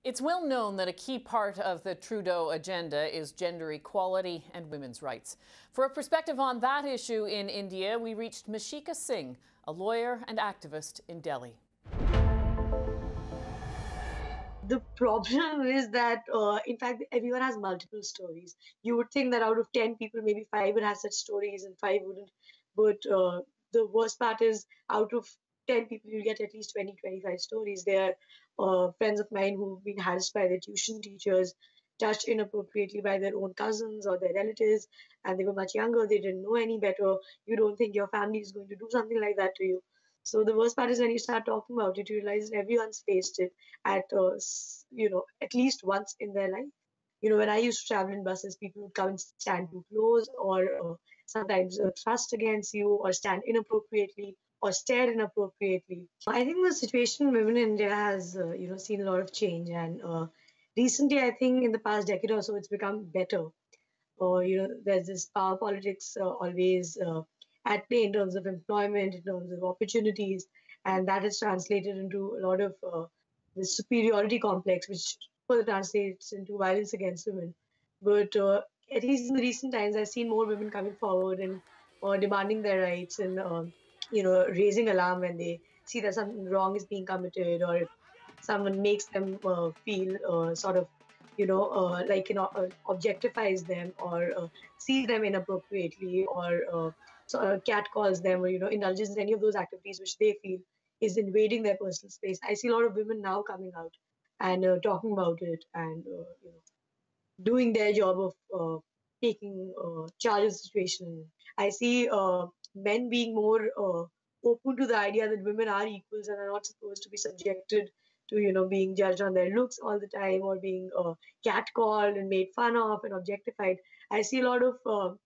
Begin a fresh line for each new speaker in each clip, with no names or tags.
It's well known that a key part of the Trudeau agenda is gender equality and women's rights. For a perspective on that issue in India, we reached Mishika Singh, a lawyer and activist in Delhi.
The problem is that, in fact, everyone has multiple stories. You would think that out of 10 people, maybe 5 would have such stories and 5 wouldn't. But the worst part is, out of 10 people, you get at least 20, 25 stories. There are friends of mine who've been harassed by their tuition teachers, touched inappropriately by their own cousins or their relatives, and they were much younger. They didn't know any better. You don't think your family is going to do something like that to you. So the worst part is when you start talking about it, you realize everyone's faced it at at least once in their life. When I used to travel in buses, people would come and stand too close, or sometimes thrust against you, or stand inappropriately, or stare inappropriately. I think the situation in women in India has seen a lot of change, and recently, I think in the past decade or so, it's become better. There's this power politics always at play in terms of employment, in terms of opportunities, and that is translated into a lot of the superiority complex, which further translates into violence against women. But at least in the recent times, I've seen more women coming forward and demanding their rights and raising alarm when they see that something wrong is being committed, or if someone makes them feel sort of objectifies them, or sees them inappropriately, or cat calls them, or indulges in any of those activities which they feel is invading their personal space. I see a lot of women now coming out and talking about it, and doing their job of taking charge of the situation. I see men being more open to the idea that women are equals and are not supposed to be subjected to, being judged on their looks all the time, or being catcalled and made fun of and objectified. I see a lot of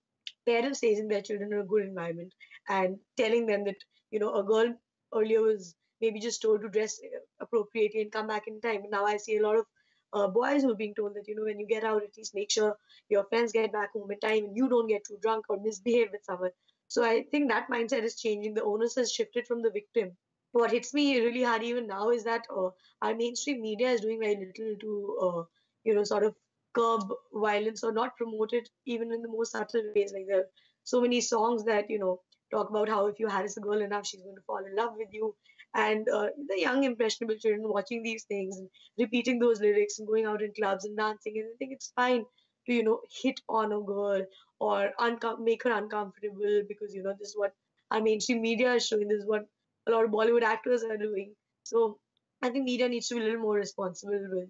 parents raising their children in a good environment and telling them that, a girl earlier was maybe just told to dress appropriately and come back in time. But now I see a lot of boys who are being told that, when you get out, at least make sure your friends get back home in time and you don't get too drunk or misbehave with someone. So I think that mindset is changing. The onus has shifted from the victim. What hits me really hard even now is that our mainstream media is doing very little to, sort of curb violence or not promote it, even in the most subtle ways. Like, there are so many songs that, talk about how if you harass a girl enough, she's going to fall in love with you. And the young, impressionable children watching these things and repeating those lyrics and going out in clubs and dancing. And I think it's fine to, hit on a girl or make her uncomfortable, because, this is what our mainstream media is showing. This is what a lot of Bollywood actors are doing. So I think media needs to be a little more responsible with,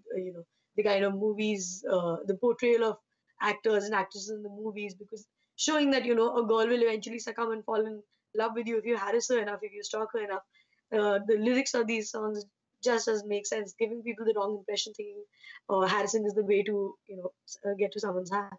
the kind of movies, the portrayal of actors and actresses in the movies, because showing that, a girl will eventually succumb and fall in love with you if you harass her enough, if you stalk her enough. The lyrics of these songs just doesn't make sense, giving people the wrong impression, thinking harassing is the way to, get to someone's heart.